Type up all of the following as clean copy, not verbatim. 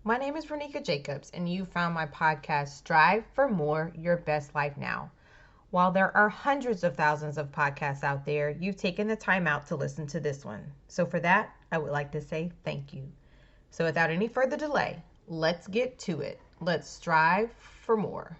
My name is Renika Jacobs, and you found my podcast, Strive for More, Your Best Life Now. While there are hundreds of thousands of podcasts out there, you've taken the time out to listen to this one. So for that, I would like to say thank you. So without any further delay, let's get to it. Let's strive for more.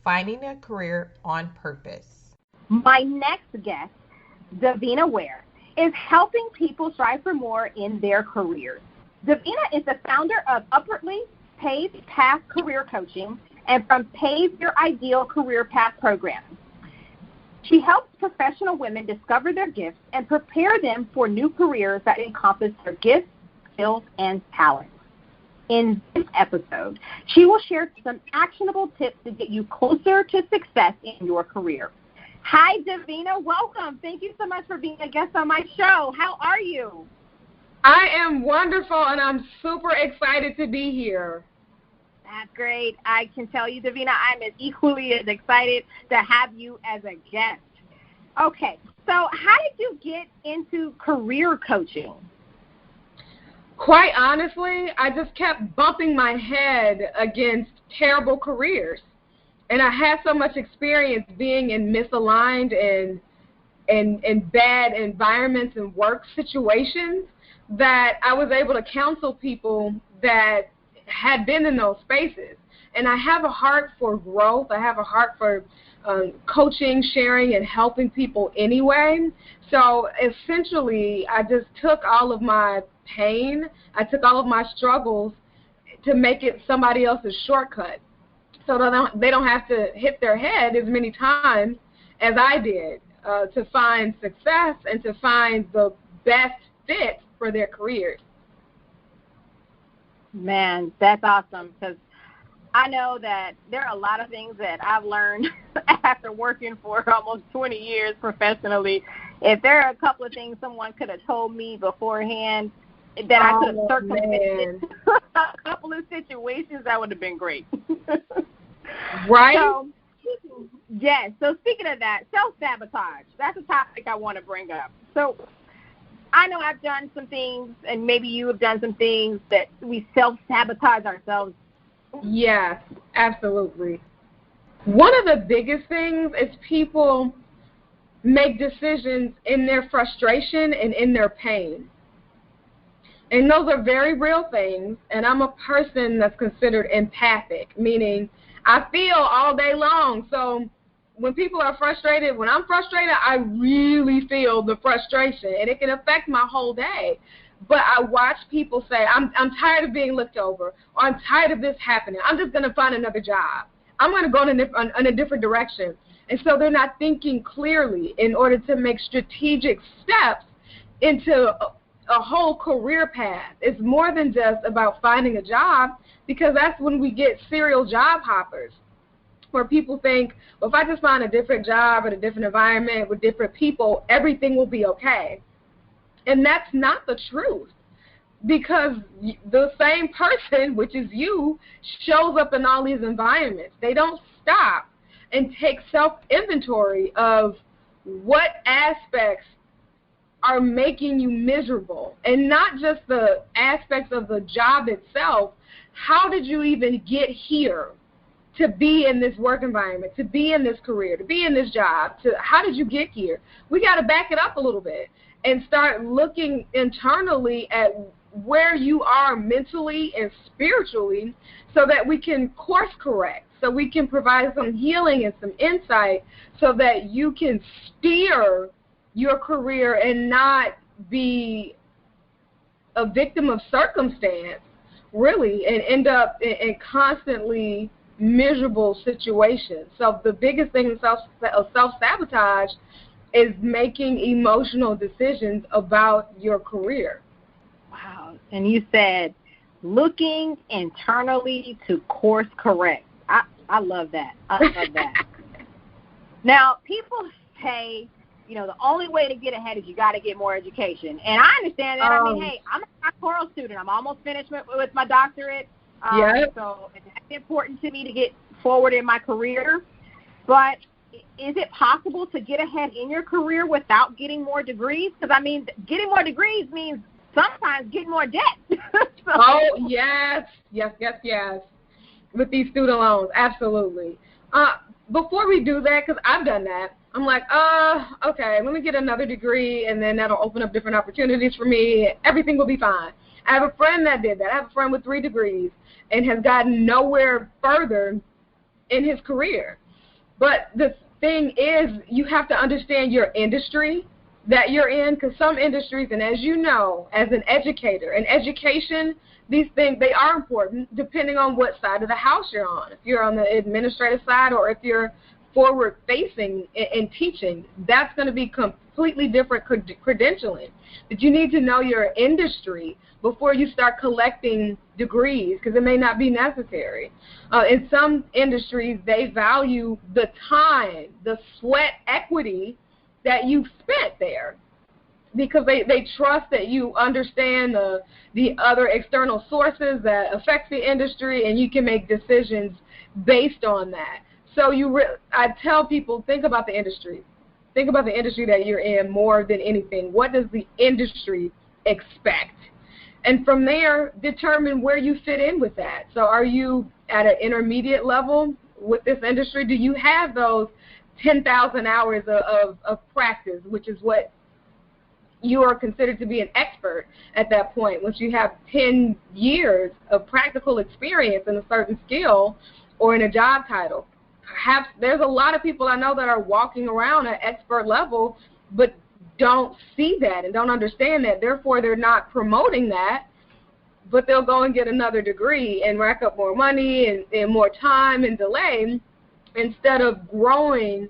Finding a career on purpose. My next guest, Davina Ware, is helping people strive for more in their careers. Davina is the founder of Upwardly Paved Path Career Coaching and from Pave Your Ideal Career Path program. She helps professional women discover their gifts and prepare them for new careers that encompass their gifts, skills, and talents. In this episode, she will share some actionable tips to get you closer to success in your career. Hi, Davina. Welcome. Thank you so much for being a guest on my show. How are you? I am wonderful, and I'm super excited to be here. That's great. I can tell you, Davina, I'm equally as excited to have you as a guest. Okay, so how did you get into career coaching? Quite honestly, I just kept bumping my head against terrible careers. And I had so much experience being in misaligned and bad environments and work situations that I was able to counsel people that had been in those spaces. And I have a heart for growth. I have a heart for coaching, sharing, and helping people anyway. So essentially, I just took all of my pain, I took all of my struggles to make it somebody else's shortcut so that they don't have to hit their head as many times as I did to find success and to find the best fit for their careers. Man, that's awesome, because I know that there are a lot of things that I've learned after working for almost 20 years professionally. If there are a couple of things someone could have told me beforehand that I could have circumvented a couple of situations, that would have been great. Right? So, yes. So speaking of that, self-sabotage, that's a topic I want to bring up. So I know I've done some things, and maybe you have done some things that we self-sabotage ourselves. Yes, absolutely. One of the biggest things is people make decisions in their frustration and in their pain. And those are very real things, and I'm a person that's considered empathic, meaning I feel all day long. So when people are frustrated, when I'm frustrated, I really feel the frustration, and it can affect my whole day. But I watch people say, I'm tired of being looked over, or I'm tired of this happening. I'm just going to find another job. I'm going to go in a different direction. And so they're not thinking clearly in order to make strategic steps into a whole career path. It's more than just about finding a job, because that's when we get serial job hoppers, where people think, well, if I just find a different job in a different environment with different people, everything will be okay. And that's not the truth, because the same person, which is you, shows up in all these environments. They don't stop and take self-inventory of what aspects are making you miserable, and not just the aspects of the job itself. How did you even get here to be in this work environment, to be in this career, to be in this job? How did you get here? We got to back it up a little bit and start looking internally at where you are mentally and spiritually, so that we can course correct, so we can provide some healing and some insight, so that you can steer your career and not be a victim of circumstance, really, and end up in constantly miserable situations. So the biggest thing in self-sabotage is making emotional decisions about your career. Wow. And you said looking internally to course correct. I love that. I love that. Now, people say, you know, the only way to get ahead is you got to get more education. And I understand that. I mean, hey, I'm a doctoral student. I'm almost finished with my doctorate. So it's important to me to get forward in my career. But is it possible to get ahead in your career without getting more degrees? Because, I mean, getting more degrees means sometimes getting more debt. Yes. With these student loans, absolutely. Before we do that, because I've done that, I'm like, okay, let me get another degree, and then that'll open up different opportunities for me. Everything will be fine. I have a friend that did that. I have a friend with 3 degrees and has gotten nowhere further in his career. But the thing is, you have to understand your industry that you're in, because some industries, and as you know, as an educator, in education, these things, they are important depending on what side of the house you're on. If you're on the administrative side or if you're forward-facing in teaching, that's going to be completely different credentialing. But you need to know your industry before you start collecting degrees, because it may not be necessary. In some industries, they value the time, the sweat equity that you've spent there, because they trust that you understand the other external sources that affect the industry, and you can make decisions based on that. So I tell people, think about the industry. Think about the industry that you're in more than anything. What does the industry expect? And from there, determine where you fit in with that. So are you at an intermediate level with this industry? Do you have those 10,000 hours of practice, which is what you are considered to be an expert at that point, once you have 10 years of practical experience in a certain skill or in a job title? Perhaps there's a lot of people I know that are walking around at expert level but don't see that and don't understand that. Therefore, they're not promoting that, but they'll go and get another degree and rack up more money and more time and delay instead of growing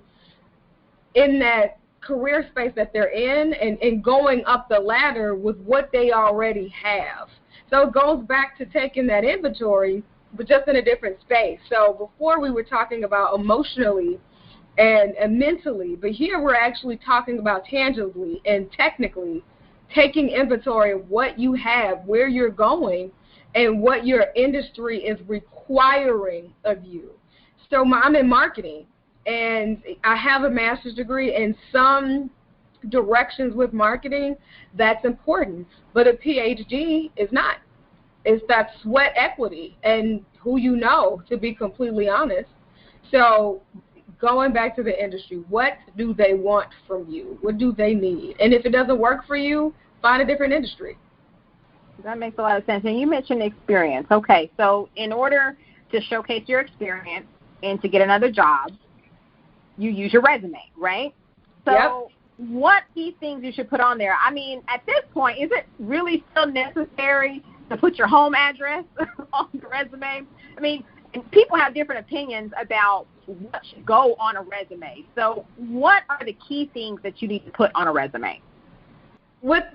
in that career space that they're in and going up the ladder with what they already have. So it goes back to taking that inventory, but just in a different space. So before we were talking about emotionally and mentally, but here we're actually talking about tangibly and technically taking inventory of what you have, where you're going, and what your industry is requiring of you. So I'm in marketing, and I have a master's degree in some directions with marketing. That's important, but a PhD is not. It's that sweat equity and who you know, to be completely honest. So going back to the industry, what do they want from you? What do they need? And if it doesn't work for you, find a different industry. That makes a lot of sense. And you mentioned experience. Okay, so in order to showcase your experience and to get another job, you use your resume, right? So yep. What key things you should put on there? I mean, at this point, is it really still necessary to put your home address on the resume? I mean, people have different opinions about what should go on a resume. So what are the key things that you need to put on a resume? With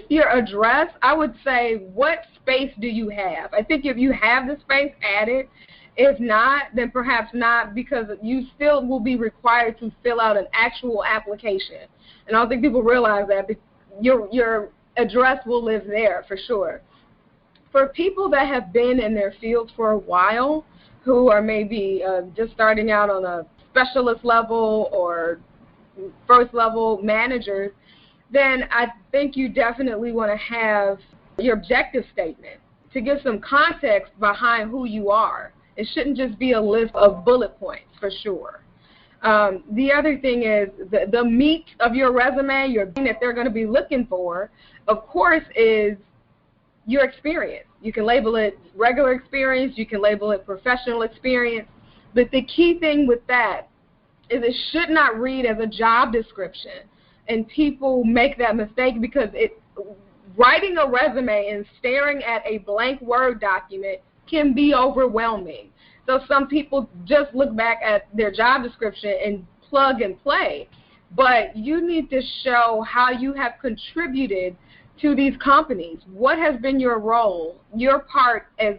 your address, I would say, what space do you have? I think if you have the space, add it. If not, then perhaps not, because you still will be required to fill out an actual application. And I don't think people realize that, but your address will live there for sure. For people that have been in their fields for a while, who are maybe just starting out on a specialist level or first level managers, then I think you definitely want to have your objective statement to give some context behind who you are. It shouldn't just be a list of bullet points, for sure. The other thing is the meat of your resume, your thing that they're going to be looking for, of course, is your experience. You can label it regular experience. You can label it professional experience. But the key thing with that is it should not read as a job description. and people make that mistake because writing a resume and staring at a blank Word document can be overwhelming. So some people just look back at their job description and plug and play. But you need to show how you have contributed to these companies. What has been your role, your part as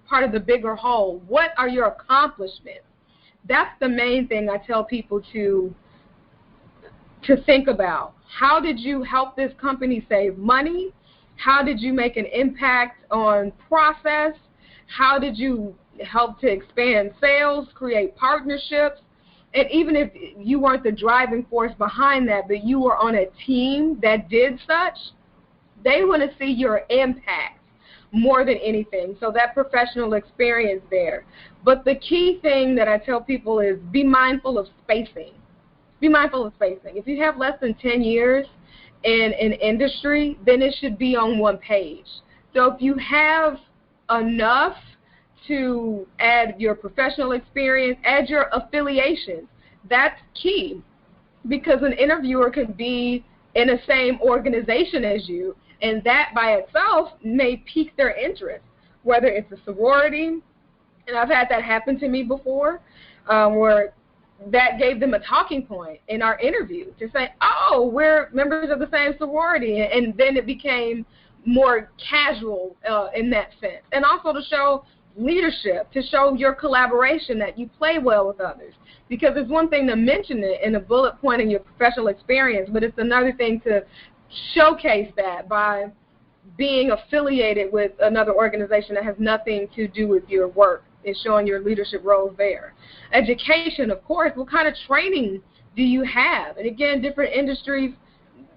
part of the bigger whole? What are your accomplishments? That's the main thing I tell people to think about. How did you help this company save money? How did you make an impact on process? How did you help to expand sales, create partnerships? And even if you weren't the driving force behind that, but you were on a team that did such, they want to see your impact more than anything. So that professional experience there. But the key thing that I tell people is be mindful of spacing. Be mindful of spacing. If you have less than 10 years in an industry, then it should be on one page. So if you have enough to add your professional experience, add your affiliations. That's key, because an interviewer can be in the same organization as you, and that by itself may pique their interest, whether it's a sorority, and I've had that happen to me before, where that gave them a talking point in our interview to say, oh, we're members of the same sorority, and then it became more casual in that sense. And also to show leadership, to show your collaboration, that you play well with others. Because it's one thing to mention it in a bullet point in your professional experience, but it's another thing to showcase that by being affiliated with another organization that has nothing to do with your work and showing your leadership roles there. Education, of course, what kind of training do you have? And again, different industries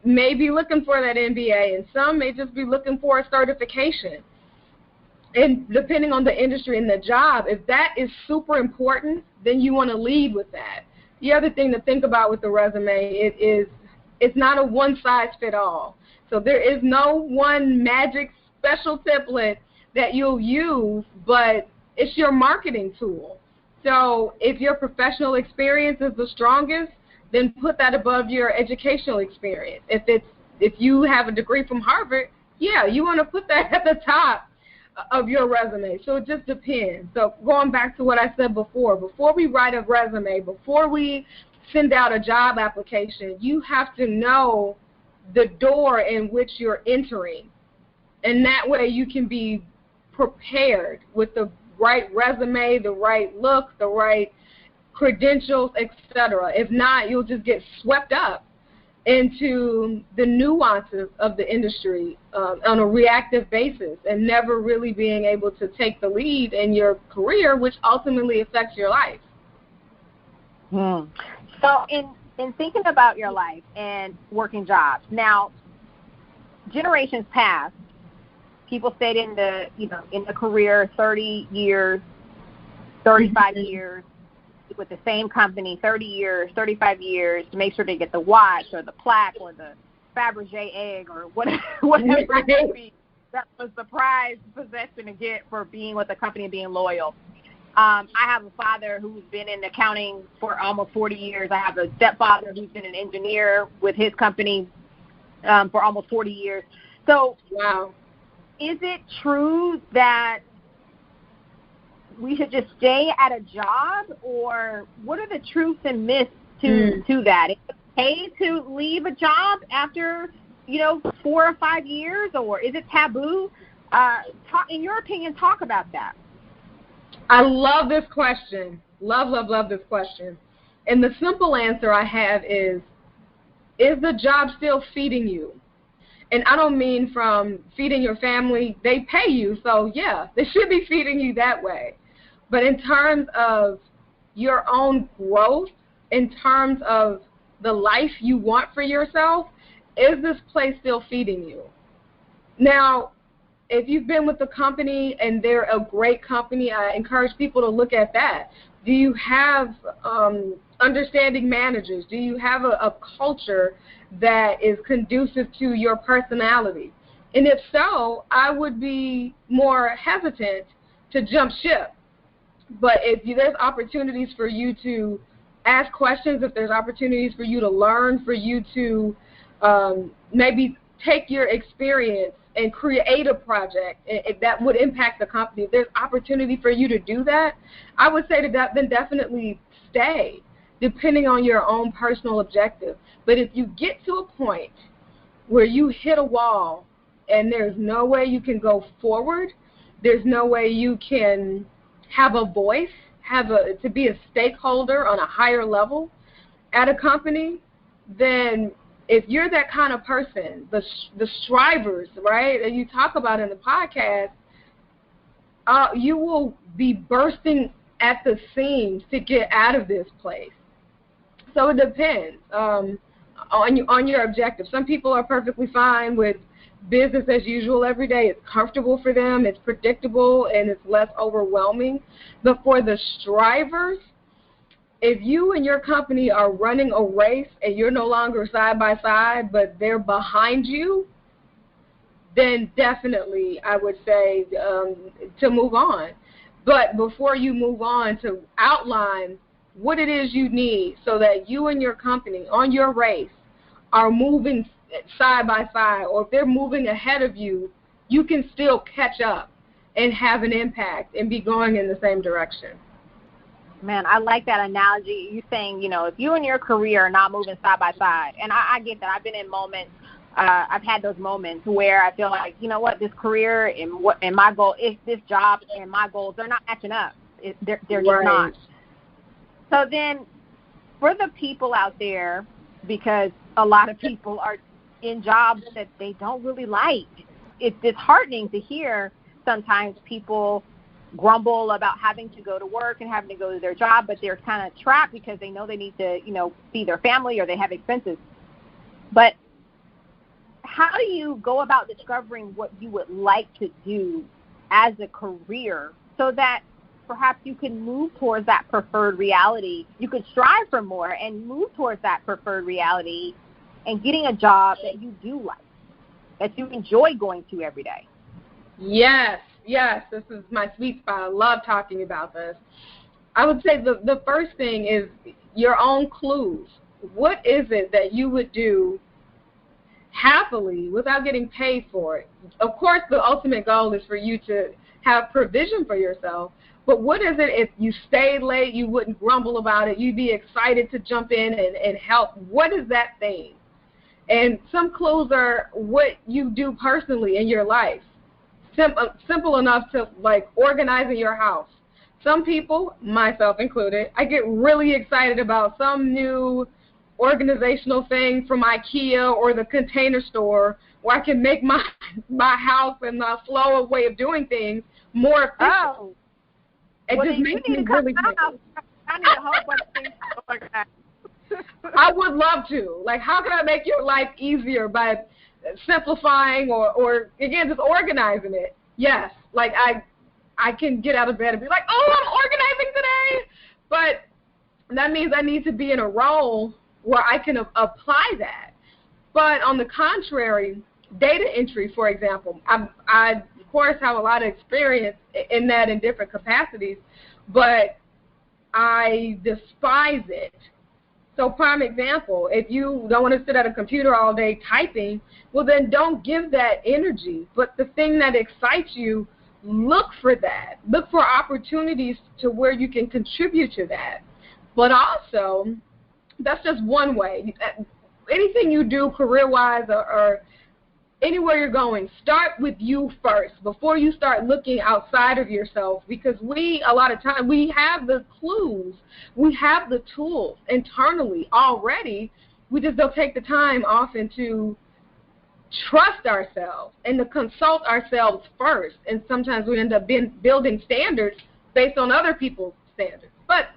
may be looking for that MBA, and some may just be looking for a certification. And depending on the industry and the job, if that is super important, then you want to lead with that. The other thing to think about with the resume, it's not a one-size-fits-all. So there is no one magic special template that you'll use, but it's your marketing tool. So if your professional experience is the strongest, then put that above your educational experience. If you have a degree from Harvard, yeah, you want to put that at the top of your resume. So it just depends. So going back to what I said before we write a resume, before we send out a job application, you have to know the door in which you're entering. And that way you can be prepared with the right resume, the right look, the right credentials, etc. If not, you'll just get swept up into the nuances of the industry on a reactive basis and never really being able to take the lead in your career, which ultimately affects your life. So in thinking about your life and working jobs, now, generations past, people stayed in the career 30 years, 35 years, with the same company 30 years, 35 years to make sure they get the watch or the plaque or the Fabergé egg or whatever it may be. That was the prized possession to get for being with the company and being loyal. I have a father who's been in accounting for almost 40 years. I have a stepfather who's been an engineer with his company for almost 40 years. So, wow. Is it true that we should just stay at a job, or what are the truths and myths to that? Is it okay to leave a job after 4 or 5 years, or is it taboo? In your opinion, talk about that. I love this question. Love this question. And the simple answer I have is the job still feeding you? And I don't mean from feeding your family. They pay you, so yeah, they should be feeding you that way. But in terms of your own growth, in terms of the life you want for yourself, is this place still feeding you? Now, if you've been with the company and they're a great company, I encourage people to look at that. Do you have understanding managers? Do you have a culture that is conducive to your personality? And if so, I would be more hesitant to jump ship. But if there's opportunities for you to ask questions, if there's opportunities for you to learn, for you to maybe take your experience and create a project that would impact the company. If there's opportunity for you to do that, I would say that then definitely stay, depending on your own personal objective. But if you get to a point where you hit a wall and there's no way you can go forward, there's no way you can have a voice, to be a stakeholder on a higher level at a company, then if you're that kind of person, the strivers, right, that you talk about in the podcast, you will be bursting at the seams to get out of this place. So it depends on your objective. Some people are perfectly fine with business as usual every day. It's comfortable for them, it's predictable, and it's less overwhelming. But for the strivers, if you and your company are running a race and you're no longer side by side, but they're behind you, then definitely I would say to move on. But before you move on, to outline what it is you need so that you and your company on your race are moving side by side, or if they're moving ahead of you, you can still catch up and have an impact and be going in the same direction. Man, I like that analogy. You're saying, if you and your career are not moving side by side, and I get that. I've been in moments, I've had those moments where I feel like, this career and my goal, this job and my goals, they're not matching up. They're just not. So then for the people out there, because a lot of people are in jobs that they don't really like, it's disheartening to hear sometimes people grumble about having to go to work and having to go to their job, but they're kind of trapped because they know they need to, see their family or they have expenses. But how do you go about discovering what you would like to do as a career so that perhaps you can move towards that preferred reality? You could strive for more and move towards that preferred reality and getting a job that you do like, that you enjoy going to every day. Yes, this is my sweet spot. I love talking about this. I would say the first thing is your own clues. What is it that you would do happily without getting paid for it? Of course, the ultimate goal is for you to have provision for yourself, but what is it if you stayed late, you wouldn't grumble about it, you'd be excited to jump in and help? What is that thing? And some clues are what you do personally in your life. Simple enough to, like, organizing your house. Some people, myself included, I get really excited about some new organizational thing from IKEA or the Container Store where I can make my house and my flow of way of doing things more efficient. Oh. It just makes me really happy. I need a whole bunch of things to organize. I would love to. Like, how can I make your life easier by simplifying or again, just organizing it? Yes. Like, I can get out of bed and be like, oh, I'm organizing today. But that means I need to be in a role where I can apply that. But on the contrary, data entry, for example, I of course have a lot of experience in that in different capacities, but I despise it. So prime example, if you don't want to sit at a computer all day typing, well then don't give that energy. But the thing that excites you, look for that. Look for opportunities to where you can contribute to that. But also, that's just one way. Anything you do career-wise or anywhere you're going, start with you first before you start looking outside of yourself, because a lot of time, we have the clues, we have the tools internally already. We just don't take the time often to trust ourselves and to consult ourselves first, and sometimes we end up building standards based on other people's standards. But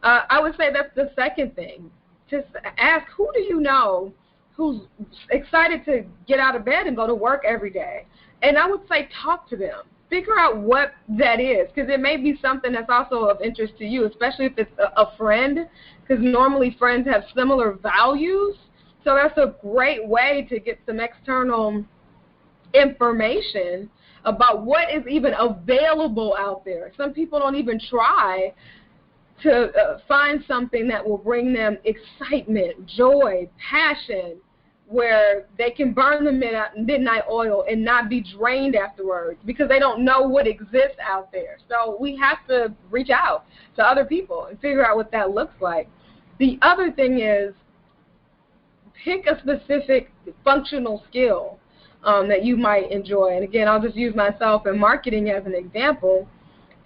I would say that's the second thing. Just ask, who do you know who's excited to get out of bed and go to work every day? And I would say talk to them. Figure out what that is, because it may be something that's also of interest to you, especially if it's a friend, because normally friends have similar values. So that's a great way to get some external information about what is even available out there. Some people don't even try to find something that will bring them excitement, joy, passion, where they can burn the midnight oil and not be drained afterwards because they don't know what exists out there. So we have to reach out to other people and figure out what that looks like. The other thing is pick a specific functional skill that you might enjoy. And again, I'll just use myself in marketing as an example,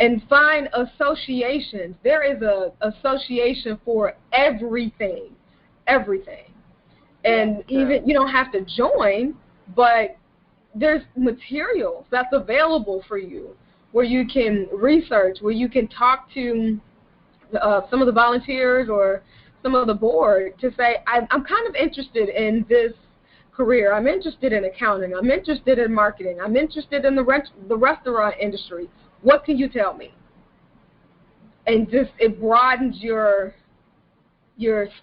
and find associations. There is a association for everything. And even you don't have to join, but there's materials that's available for you where you can research, where you can talk to some of the volunteers or some of the board to say, I'm kind of interested in this career. I'm interested in accounting. I'm interested in marketing. I'm interested in the restaurant industry. What can you tell me? And just it broadens your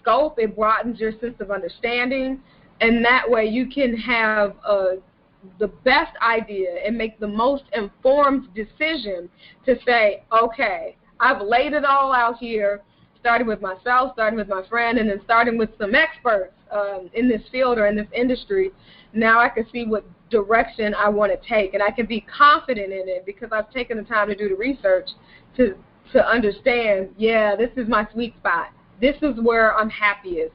scope. It broadens your sense of understanding, and that way you can have the best idea and make the most informed decision to say, okay, I've laid it all out here, starting with myself, starting with my friend, and then starting with some experts in this field or in this industry. Now I can see what direction I want to take, and I can be confident in it because I've taken the time to do the research to understand, yeah, this is my sweet spot. This is where I'm happiest.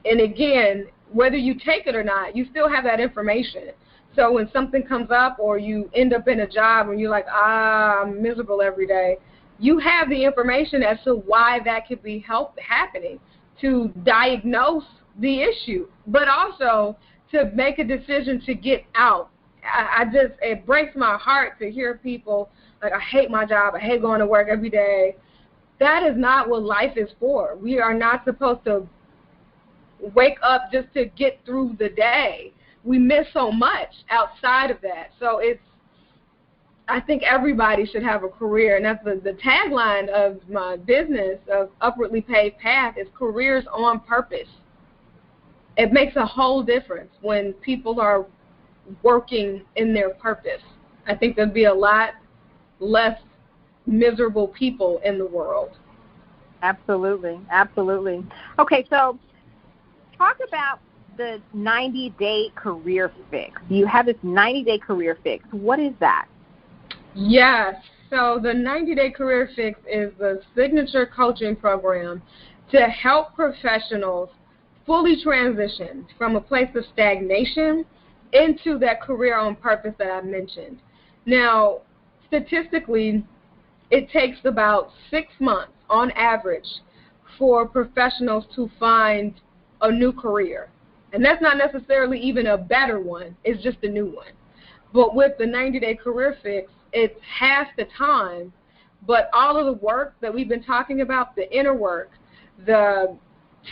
And again, whether you take it or not, you still have that information. So when something comes up or you end up in a job and you're like, I'm miserable every day, you have the information as to why that could be happening, to diagnose the issue, but also to make a decision to get out. It breaks my heart to hear people like, I hate my job, I hate going to work every day. That is not what life is for. We are not supposed to wake up just to get through the day. We miss so much outside of that. So I think everybody should have a career, and that's the tagline of my business, of Upwardly Paved Path, is careers on purpose. It makes a whole difference when people are working in their purpose. I think there'd be a lot less miserable people in the world. Absolutely, absolutely. Okay, so talk about the 90-day career fix. You have this 90-day career fix. What is that? Yes. So the 90-day career fix is the signature coaching program to help professionals fully transition from a place of stagnation into that career on purpose that I mentioned. Now, statistically, it takes about 6 months on average for professionals to find a new career. And that's not necessarily even a better one. It's just a new one. But with the 90-day career fix, it's half the time, but all of the work that we've been talking about, the inner work, the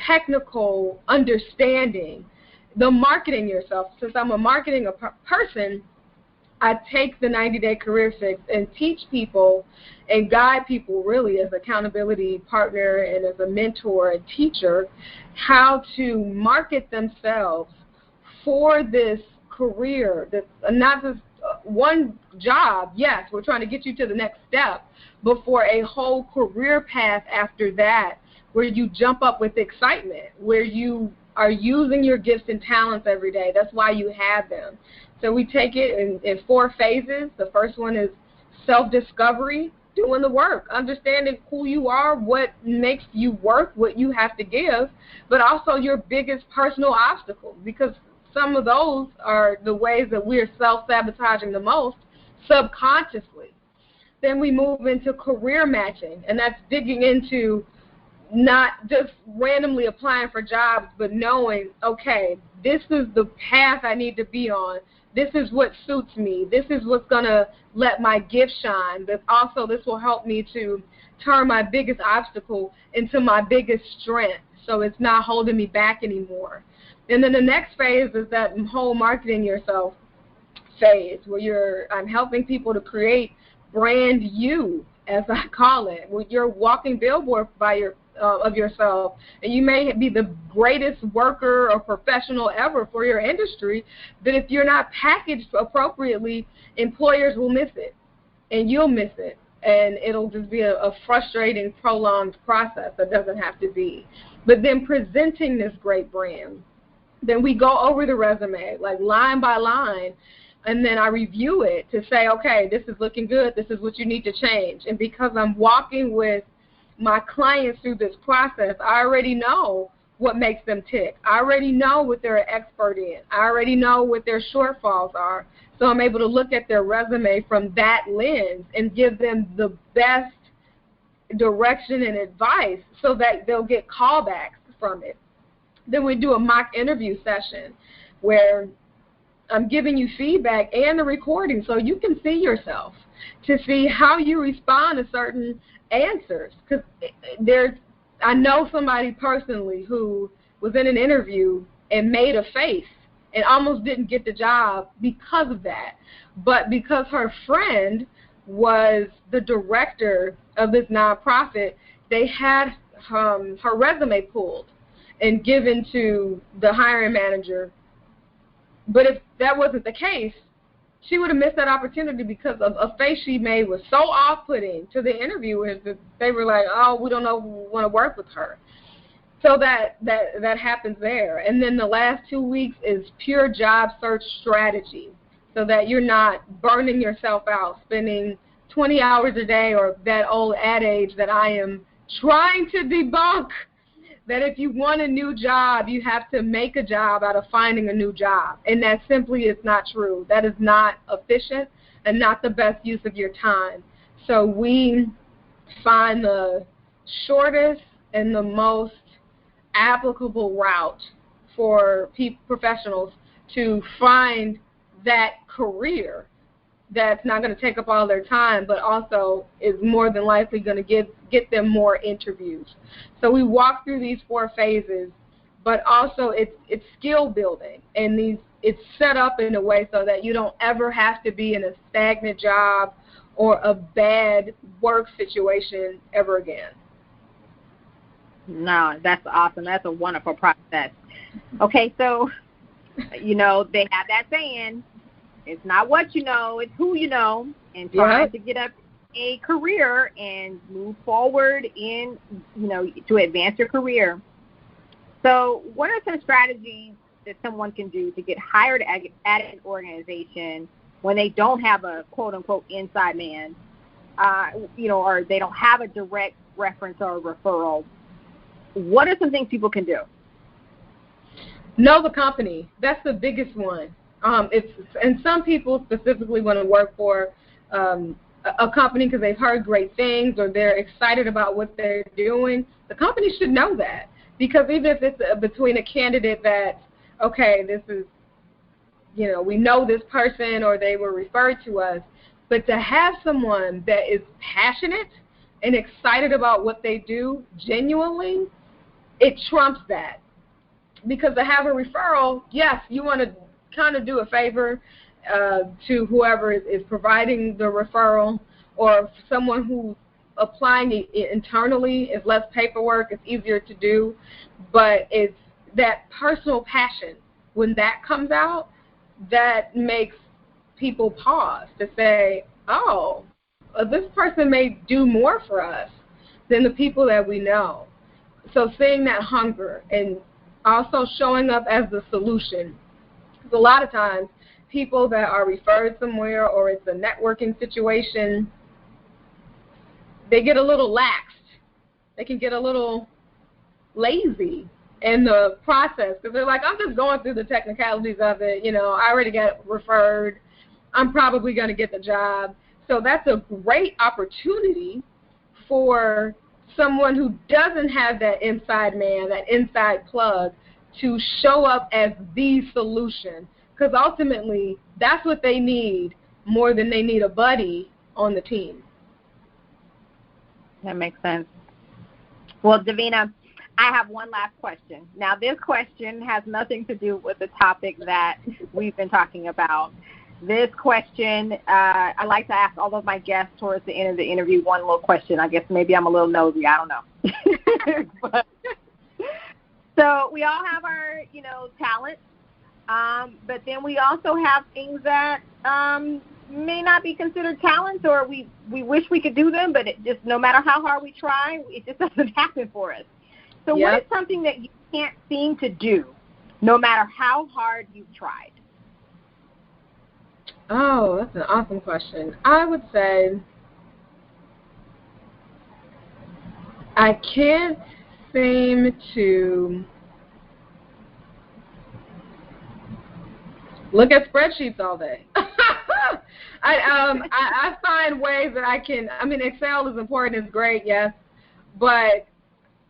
technical understanding, the marketing yourself. Since I'm a marketing person, I take the 90-day career fix and teach people and guide people really as an accountability partner and as a mentor and teacher how to market themselves for this career, that's not just one job. Yes, we're trying to get you to the next step, but for a whole career path after that where you jump up with excitement, where you are using your gifts and talents every day. That's why you have them. So we take it in 4 phases. The first one is self-discovery, doing the work, understanding who you are, what makes you work, what you have to give, but also your biggest personal obstacles, because some of those are the ways that we're self-sabotaging the most subconsciously. Then we move into career matching, and that's digging into not just randomly applying for jobs, but knowing, okay, this is the path I need to be on. This is what suits me. This is what's going to let my gift shine. But also this will help me to turn my biggest obstacle into my biggest strength, so it's not holding me back anymore. And then the next phase is that whole marketing yourself phase, where I'm helping people to create brand you, as I call it, where you're a walking billboard of yourself. And you may be the greatest worker or professional ever for your industry, but if you're not packaged appropriately, employers will miss it, and you'll miss it. And it'll just be a frustrating, prolonged process that doesn't have to be. But then presenting this great brand then we go over the resume, like line by line, and then I review it to say, okay, this is looking good, this is what you need to change. And because I'm walking with my clients through this process, I already know what makes them tick. I already know what they're an expert in. I already know what their shortfalls are. So I'm able to look at their resume from that lens and give them the best direction and advice so that they'll get callbacks from it. Then we do a mock interview session where I'm giving you feedback and the recording so you can see yourself, to see how you respond to certain answers. Because I know somebody personally who was in an interview and made a face and almost didn't get the job because of that. But because her friend was the director of this nonprofit, they had her resume pulled and given to the hiring manager. But if that wasn't the case, she would have missed that opportunity because of a face she made was so off-putting to the interviewers that they were like, oh, we don't know if we want to work with her. So that happens there. And then the last 2 weeks is pure job search strategy, so that you're not burning yourself out, spending 20 hours a day, or that old adage that I am trying to debunk, that if you want a new job, you have to make a job out of finding a new job. And that simply is not true. That is not efficient and not the best use of your time. So we find the shortest and the most applicable route for professionals to find that career that's not going to take up all their time, but also is more than likely going to get them more interviews. So we walk through these 4 phases, but also it's skill building, and it's set up in a way so that you don't ever have to be in a stagnant job or a bad work situation ever again. No, that's awesome. That's a wonderful process. Okay, so, they have that saying, it's not what you know, it's who you know, and trying to get up a career and move forward in, to advance your career. So what are some strategies that someone can do to get hired at an organization when they don't have a quote-unquote inside man, or they don't have a direct reference or a referral? What are some things people can do? Know the company. That's the biggest one. And some people specifically want to work for a company because they've heard great things or they're excited about what they're doing. The company should know that, because even if it's between a candidate that, okay, this is, we know this person or they were referred to us, but to have someone that is passionate and excited about what they do genuinely, it trumps that. Because to have a referral, yes, you want to kind of do a favor to whoever is providing the referral, or someone who's applying it internally is less paperwork, it's easier to do, but it's that personal passion. When that comes out, that makes people pause to say, oh, this person may do more for us than the people that we know. So seeing that hunger and also showing up as the solution. Because a lot of times people that are referred somewhere or it's a networking situation, they get a little laxed. They can get a little lazy in the process because they're like, I'm just going through the technicalities of it. I already got referred. I'm probably going to get the job. So that's a great opportunity for someone who doesn't have that inside man, that inside plug, to show up as the solution. Because ultimately, that's what they need more than they need a buddy on the team. That makes sense. Well, Davina, I have one last question. Now, this question has nothing to do with the topic that we've been talking about. This question, I like to ask all of my guests towards the end of the interview one little question. I guess maybe I'm a little nosy. I don't know. So we all have our, talents, but then we also have things that may not be considered talents, or we wish we could do them, but it just, no matter how hard we try, it just doesn't happen for us. So what is something that you can't seem to do, no matter how hard you've tried? Oh, that's an awesome question. I would say I can't seem to look at spreadsheets all day. I find ways that I can. I mean, Excel is important, it's great, yes, but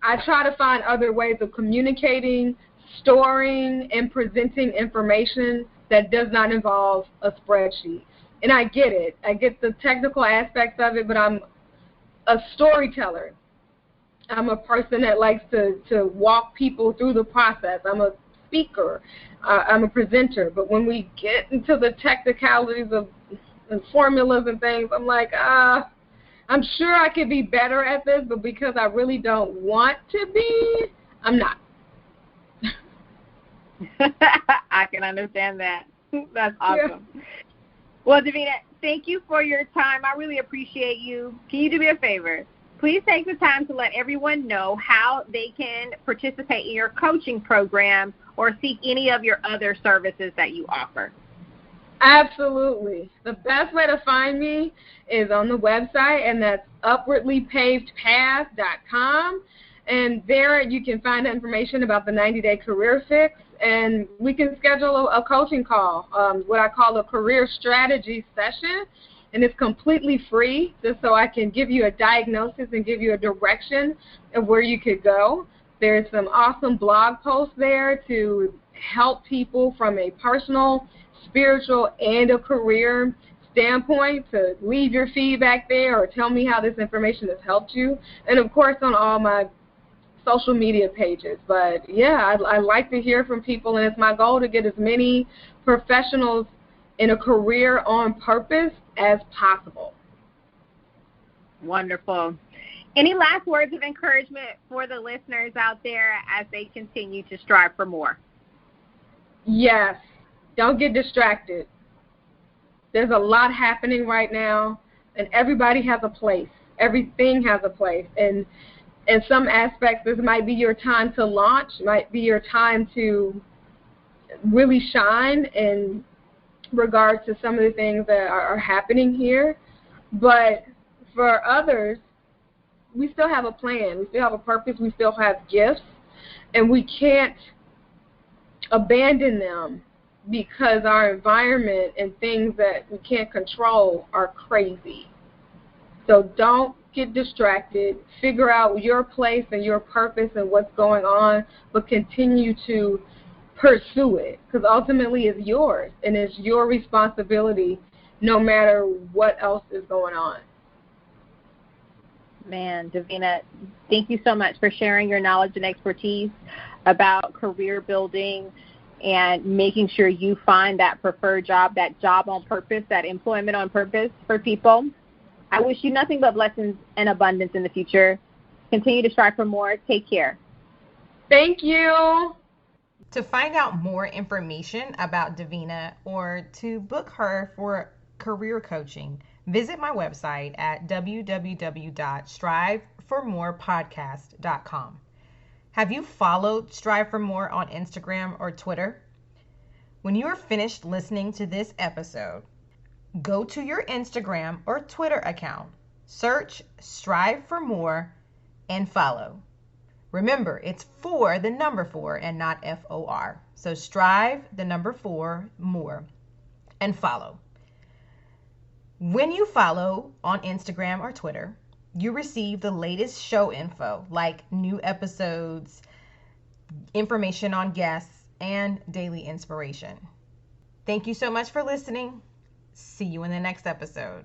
I try to find other ways of communicating, storing, and presenting information that does not involve a spreadsheet. And I get it. I get the technical aspects of it, but I'm a storyteller. I'm a person that likes to walk people through the process. I'm a speaker. I'm a presenter. But when we get into the technicalities of and formulas and things, I'm like, I'm sure I could be better at this, but because I really don't want to be, I'm not. I can understand that. That's awesome. Yeah. Well, Davina, thank you for your time. I really appreciate you. Can you do me a favor? Please take the time to let everyone know how they can participate in your coaching program or seek any of your other services that you offer. Absolutely. The best way to find me is on the website, and that's upwardlypavedpath.com. And there you can find information about the 90-day career fix, and we can schedule a coaching call, what I call a career strategy session. And it's completely free, just so I can give you a diagnosis and give you a direction of where you could go. There's some awesome blog posts there to help people from a personal, spiritual, and a career standpoint, to leave your feedback there or tell me how this information has helped you. And, of course, on all my social media pages. But, yeah, I like to hear from people, and it's my goal to get as many professionals in a career on purpose as possible. Wonderful. Any last words of encouragement for the listeners out there as they continue to strive for more? Yes. Don't get distracted. There's a lot happening right now, and everybody has a place. Everything has a place. And in some aspects, this might be your time to launch, might be your time to really shine in regards to some of the things that are happening here. But for others, we still have a plan. We still have a purpose. We still have gifts. And we can't abandon them because our environment and things that we can't control are crazy. So don't get distracted. Figure out your place and your purpose and what's going on, but continue to pursue it, because ultimately it's yours and it's your responsibility no matter what else is going on. Man, Davina, thank you so much for sharing your knowledge and expertise about career building and making sure you find that preferred job, that job on purpose, that employment on purpose for people. I wish you nothing but blessings and abundance in the future. Continue to strive for more. Take care. Thank you. To find out more information about Davina or to book her for career coaching, visit my website at www.striveformorepodcast.com. Have you followed Strive for More on Instagram or Twitter? When you are finished listening to this episode, go to your Instagram or Twitter account, search Strive for More, and follow. Remember, it's for the number 4 and not FOR. So strive, the number 4, more, and follow. When you follow on Instagram or Twitter, you receive the latest show info, like new episodes, information on guests, and daily inspiration. Thank you so much for listening. See you in the next episode.